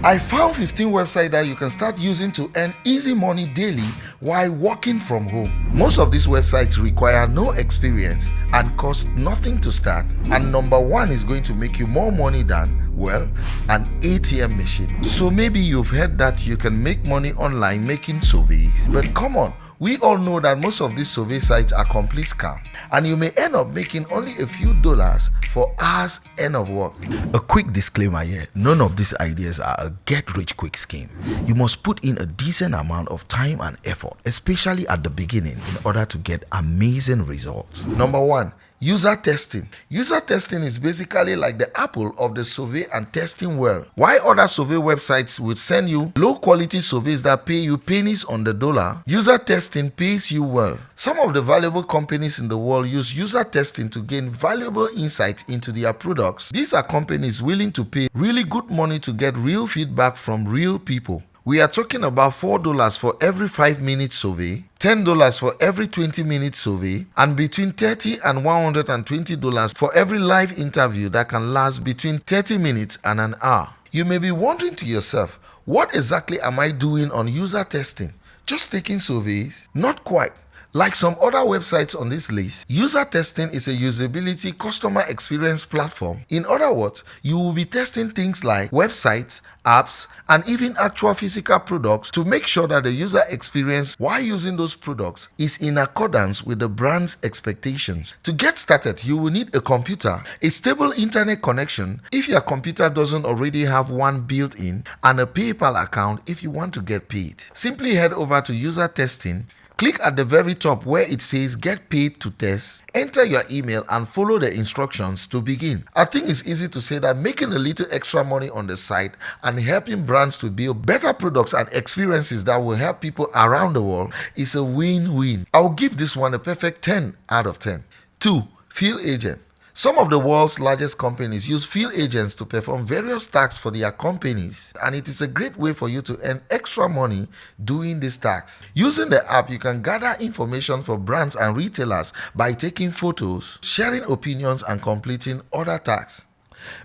I found 15 websites that you can start using to earn easy money daily while working from home. Most of these websites require no experience and cost nothing to start. And number one is going to make you more money than, well, an ATM machine. So maybe you've heard that you can make money online making surveys, but come on, we all know that most of these survey sites are complete scam, and you may end up making only a few dollars for hours end of work. A quick disclaimer here, none of these ideas are a get-rich-quick scheme. You must put in a decent amount of time and effort, especially at the beginning, in order to get amazing results. Number one, user testing. User testing is basically like the Apple of the survey and testing world. While other survey websites will send you low quality surveys that pay you pennies on the dollar, user testing pays you well. Some of the valuable companies in the world use user testing to gain valuable insights into their products. These are companies willing to pay really good money to get real feedback from real people. We are talking about $4 for every 5-minute survey, $10 for every 20-minute survey, and between $30 and $120 for every live interview that can last between 30 minutes and an hour. You may be wondering to yourself, what exactly am I doing on user testing? Just taking surveys? Not quite. Like some other websites on this list, user testing is a usability customer experience platform. In other words, you will be testing things like websites, apps, and even actual physical products to make sure that the user experience while using those products is in accordance with the brand's expectations. To get started, you will need a computer, a stable internet connection if your computer doesn't already have one built in, and a PayPal account if you want to get paid. Simply head over to user testing. Click at the very top where it says get paid to test, enter your email and follow the instructions to begin. I think it's easy to say that making a little extra money on the site and helping brands to build better products and experiences that will help people around the world is a win-win. I'll give this one a perfect 10 out of 10. 2. Field agent. Some of the world's largest companies use field agents to perform various tasks for their companies, and it is a great way for you to earn extra money doing these tasks. Using the app, you can gather information for brands and retailers by taking photos, sharing opinions, and completing other tasks.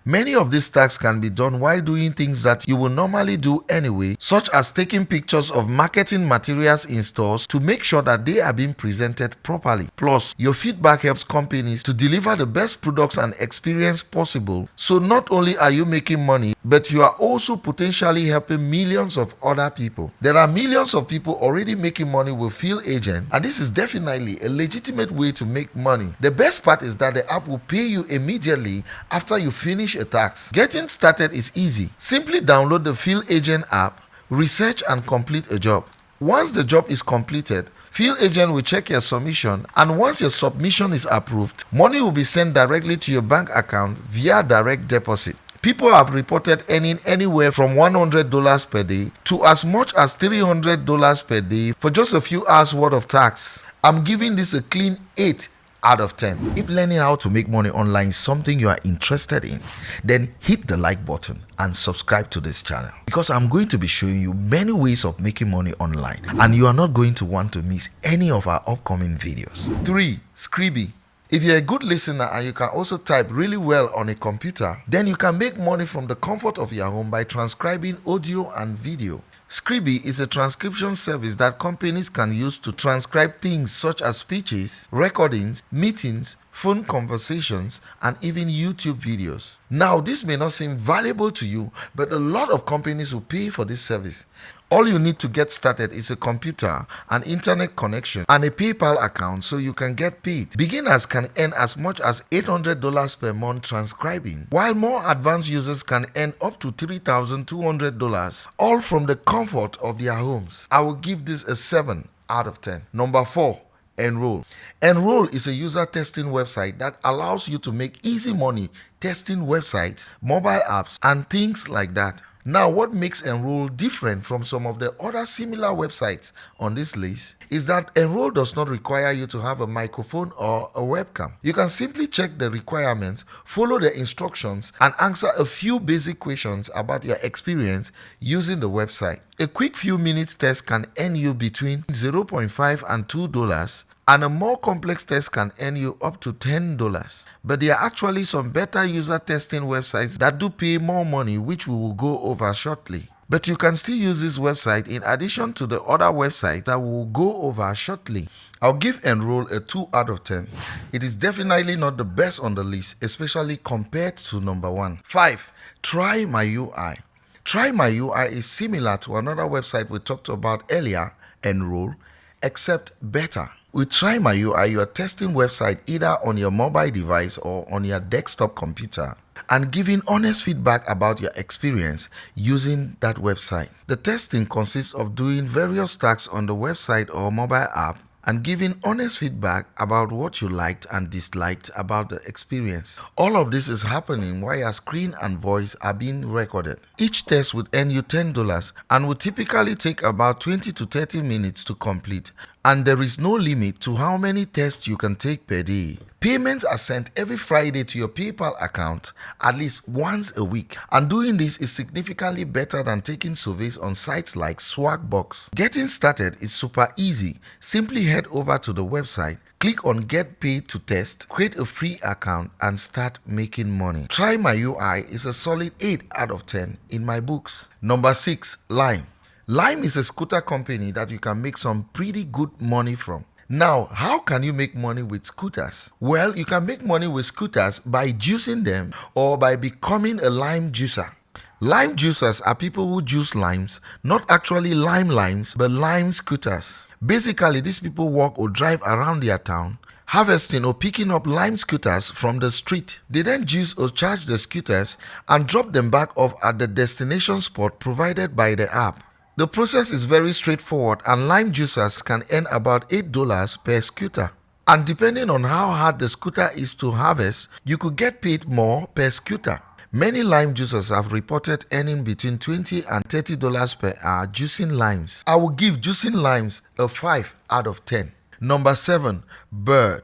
Many of these tasks can be done while doing things that you will normally do anyway, such as taking pictures of marketing materials in stores to make sure that they are being presented properly. Plus, your feedback helps companies to deliver the best products and experience possible. So not only are you making money, but you are also potentially helping millions of other people. There are millions of people already making money with field agent, and this is definitely a legitimate way to make money. The best part is that the app will pay you immediately after you finish a task. Getting started is easy. Simply download the Field Agent app, research and complete a job. Once the job is completed, Field Agent will check your submission, and once your submission is approved, money will be sent directly to your bank account via direct deposit. People have reported earning anywhere from $100 per day to as much as $300 per day for just a few hours worth of tasks. I'm giving this a clean 8 out of 10. If learning how to make money online is something you are interested in, then hit the like button and subscribe to this channel, because I'm going to be showing you many ways of making money online, and you are not going to want to miss any of our upcoming videos. 3. Scribby. If you're a good listener and you can also type really well on a computer, then you can make money from the comfort of your home by transcribing audio and video. Scribby is a transcription service that companies can use to transcribe things such as speeches, recordings, meetings, phone conversations, and even YouTube videos. Now, this may not seem valuable to you, but a lot of companies will pay for this service. All you need to get started is a computer, an internet connection, and a PayPal account so you can get paid. Beginners can earn as much as $800 per month transcribing, while more advanced users can earn up to $3,200, all from the comfort of their homes. I will give this a 7 out of 10. Number 4. Enroll. Enroll is a user testing website that allows you to make easy money testing websites, mobile apps, and things like that. Now, what makes Enroll different from some of the other similar websites on this list is that Enroll does not require you to have a microphone or a webcam. You can simply check the requirements, follow the instructions, and answer a few basic questions about your experience using the website. A quick few minutes test can earn you between $0.5 and $2, and a more complex test can earn you up to $10. But there are actually some better user testing websites that do pay more money, which we will go over shortly. But you can still use this website in addition to the other websites that we will go over shortly. I'll give Enroll a 2 out of 10. It is definitely not the best on the list, especially compared to number 1. 5. Try My UI. Try My UI is similar to another website we talked about earlier, Enroll, except better. With Try My UI, you are testing website either on your mobile device or on your desktop computer and giving honest feedback about your experience using that website. The testing consists of doing various tasks on the website or mobile app and giving honest feedback about what you liked and disliked about the experience. All of this is happening while your screen and voice are being recorded. Each test would earn you $10 and would typically take about 20 to 30 minutes to complete, and there is no limit to how many tests you can take per day. Payments are sent every Friday to your PayPal account at least once a week, and doing this is significantly better than taking surveys on sites like Swagbox. Getting started is super easy. Simply head over to the website, click on Get Paid to Test, create a free account, and start making money. Try My UI is a solid 8 out of 10 in my books. Number 6. Lime. Lime is a scooter company that you can make some pretty good money from. Now, how can you make money with scooters? Well, you can make money with scooters by juicing them or by becoming a lime juicer. Lime juicers are people who juice limes, not actually limes, but lime scooters. Basically, these people walk or drive around their town, harvesting or picking up lime scooters from the street. They then juice or charge the scooters and drop them back off at the destination spot provided by the app. The process is very straightforward, and lime juicers can earn about $8 per scooter. And depending on how hard the scooter is to harvest, you could get paid more per scooter. Many lime juicers have reported earning between $20 and $30 per hour juicing limes. I will give juicing limes a 5 out of 10. Number 7. Bird.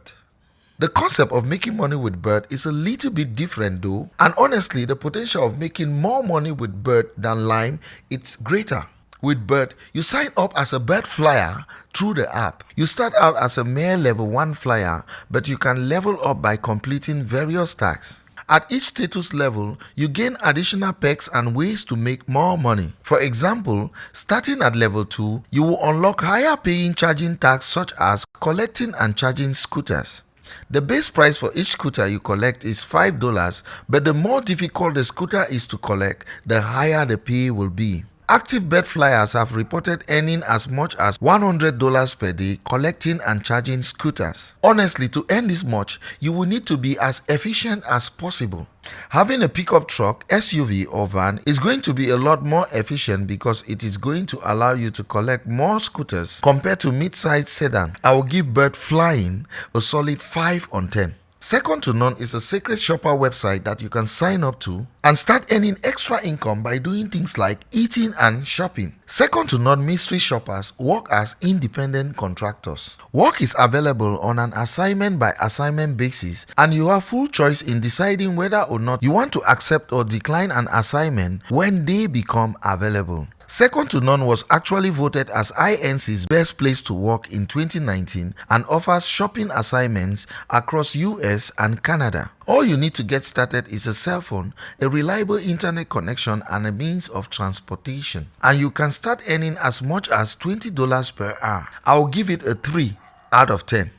The concept of making money with Bird is a little bit different though, and honestly the potential of making more money with Bird than Lime is greater. With Bird, you sign up as a bird flyer through the app. You start out as a mere level 1 flyer, but you can level up by completing various tasks. At each status level, you gain additional perks and ways to make more money. For example, starting at level 2, you will unlock higher paying charging tasks such as collecting and charging scooters. The base price for each scooter you collect is $5, but the more difficult the scooter is to collect, the higher the pay will be. Active bird flyers have reported earning as much as $100 per day collecting and charging scooters. Honestly, to earn this much, you will need to be as efficient as possible. Having a pickup truck, SUV or van is going to be a lot more efficient because it is going to allow you to collect more scooters compared to mid-sized sedan. I will give Bird Flying a solid 5 on 10. Second to None is a secret shopper website that you can sign up to and start earning extra income by doing things like eating and shopping. Second to None mystery shoppers work as independent contractors. Work is available on an assignment by assignment basis, and you have full choice in deciding whether or not you want to accept or decline an assignment when they become available. Second to None was actually voted as INC's best place to work in 2019 and offers shopping assignments across US and Canada. All you need to get started is a cell phone, a reliable internet connection, and a means of transportation. And you can start earning as much as $20 per hour. I will give it a 3 out of 10.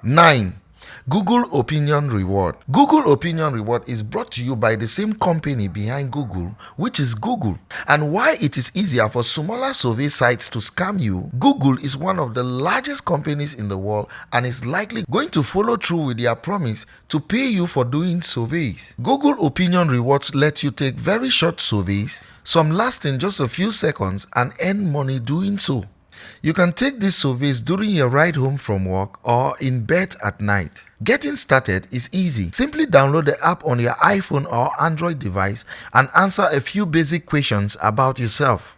9. Google Opinion Reward. Google Opinion Reward is brought to you by the same company behind Google, which is Google. And why it is easier for smaller survey sites to scam you, Google is one of the largest companies in the world and is likely going to follow through with their promise to pay you for doing surveys. Google Opinion Rewards let you take very short surveys, some lasting just a few seconds, and earn money doing so. You can take these surveys during your ride home from work or in bed at night. Getting started is easy. Simply download the app on your iPhone or Android device and answer a few basic questions about yourself.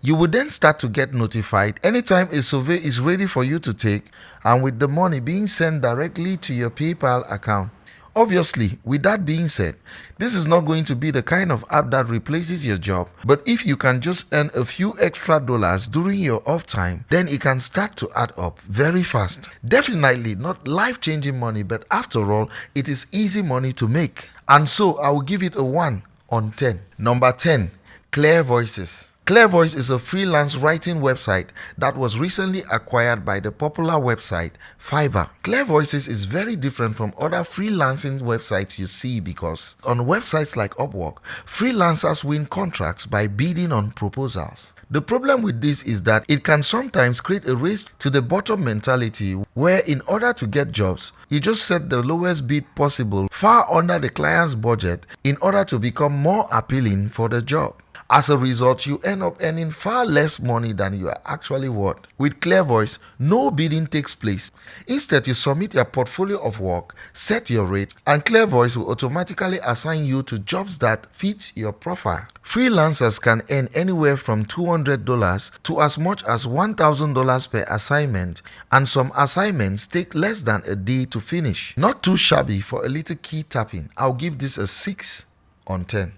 You will then start to get notified anytime a survey is ready for you to take, and with the money being sent directly to your PayPal account. Obviously, with that being said, this is not going to be the kind of app that replaces your job, but if you can just earn a few extra dollars during your off time, then it can start to add up very fast. Definitely not life-changing money, but after all, it is easy money to make. And so I will give it a 1 on 10. Number 10, Clear Voices. Clear Voice is a freelance writing website that was recently acquired by the popular website Fiverr. Clear Voices is very different from other freelancing websites you see because on websites like Upwork, freelancers win contracts by bidding on proposals. The problem with this is that it can sometimes create a race to the bottom mentality where in order to get jobs, you just set the lowest bid possible far under the client's budget in order to become more appealing for the job. As a result, you end up earning far less money than you are actually worth. With Clear Voice, no bidding takes place. Instead, you submit your portfolio of work, set your rate, and Clear Voice will automatically assign you to jobs that fit your profile. Freelancers can earn anywhere from $200 to as much as $1,000 per assignment, and some assignments take less than a day to finish. Not too shabby for a little key tapping. I'll give this a 6 on 10.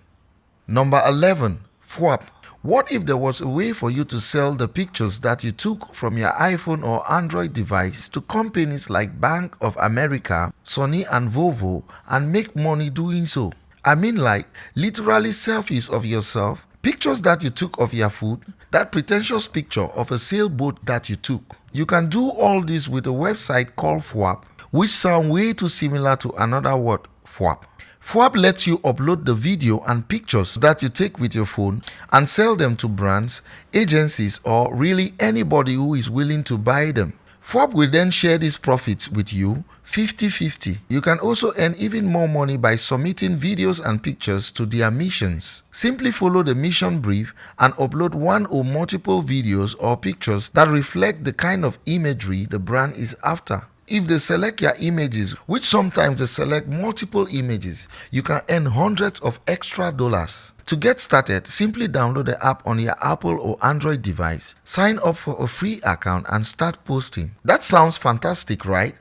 Number 11. FWAP. What if there was a way for you to sell the pictures that you took from your iPhone or Android device to companies like Bank of America, Sony and Volvo and make money doing so? I mean like literally selfies of yourself, pictures that you took of your food, that pretentious picture of a sailboat that you took. You can do all this with a website called FWAP, which sound way too similar to another word, FWAP. FWAP lets you upload the video and pictures that you take with your phone and sell them to brands, agencies, or really anybody who is willing to buy them. FWAP will then share these profits with you 50-50. You can also earn even more money by submitting videos and pictures to their missions. Simply follow the mission brief and upload one or multiple videos or pictures that reflect the kind of imagery the brand is after. If they select your images, which sometimes they select multiple images, you can earn hundreds of extra dollars. To get started, simply download the app on your Apple or Android device, sign up for a free account and start posting. That sounds fantastic, right?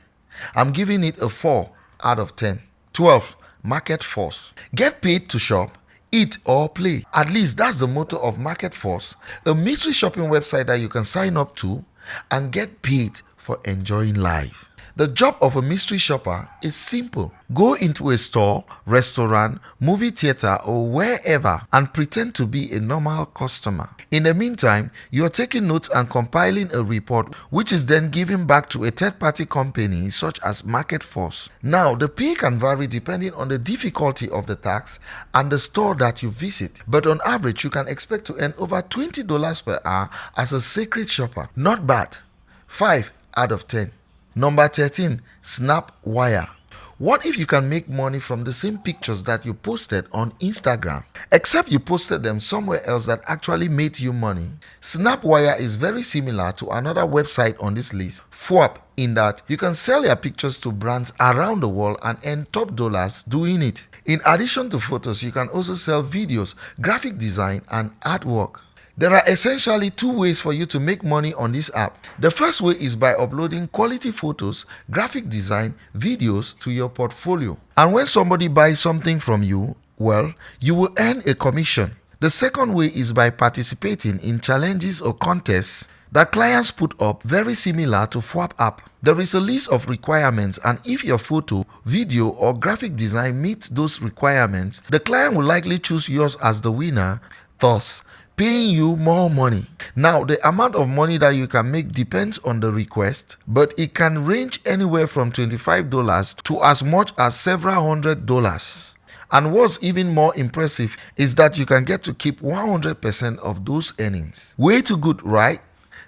I'm giving it a 4 out of 10. 12. Market Force. Get paid to shop, eat or play. At least that's the motto of Market Force, a mystery shopping website that you can sign up to and get paid for enjoying life. The job of a mystery shopper is simple. Go into a store, restaurant, movie theater or wherever and pretend to be a normal customer. In the meantime, you are taking notes and compiling a report which is then given back to a third-party company such as Market Force. Now, the pay can vary depending on the difficulty of the task and the store that you visit. But on average, you can expect to earn over $20 per hour as a secret shopper. Not bad. 5 out of 10. Number 13, Snapwire. What if you can make money from the same pictures that you posted on Instagram, except you posted them somewhere else that actually made you money? Snapwire is very similar to another website on this list, FWAP, in that you can sell your pictures to brands around the world and earn top dollars doing it. In addition to photos, you can also sell videos, graphic design, and artwork. There are essentially 2 ways for you to make money on this app. The first way is by uploading quality photos, graphic design, videos to your portfolio. And when somebody buys something from you, well, you will earn a commission. The second way is by participating in challenges or contests that clients put up, very similar to FWAP app. There is a list of requirements, and if your photo, video, or graphic design meets those requirements, the client will likely choose yours as the winner, thus paying you more money. Now, the amount of money that you can make depends on the request, but it can range anywhere from $25 to as much as several $100s. And what's even more impressive is that you can get to keep 100% of those earnings. Way too good, right?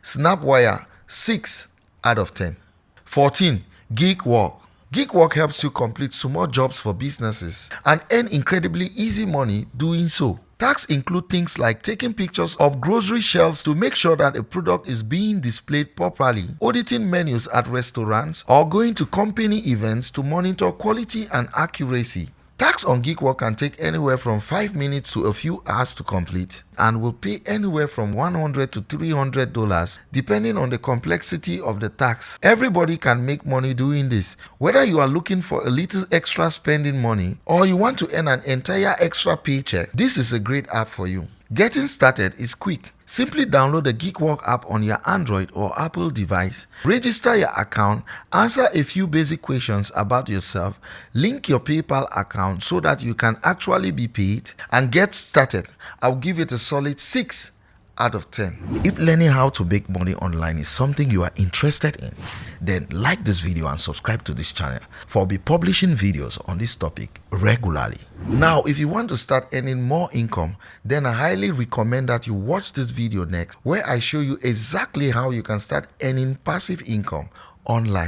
Snapwire, 6 out of 10. 14. Geekwalk. Geekwalk helps you complete small jobs for businesses and earn incredibly easy money doing so. Tasks include things like taking pictures of grocery shelves to make sure that a product is being displayed properly, auditing menus at restaurants, or going to company events to monitor quality and accuracy. Tasks on Geekwalk can take anywhere from 5 minutes to a few hours to complete and will pay anywhere from $100 to $300 depending on the complexity of the task. Everybody can make money doing this, whether you are looking for a little extra spending money or you want to earn an entire extra paycheck. This is a great app for you. Getting started is quick. Simply download the Geekwalk app on your Android or Apple device, register your account, answer a few basic questions about yourself, link your PayPal account so that you can actually be paid, and get started. I'll give it a solid 6 out of 10. If learning how to make money online is something you are interested in, then like this video and subscribe to this channel, for I'll be publishing videos on this topic regularly. Now, if you want to start earning more income, then I highly recommend that you watch this video next, where I show you exactly how you can start earning passive income online.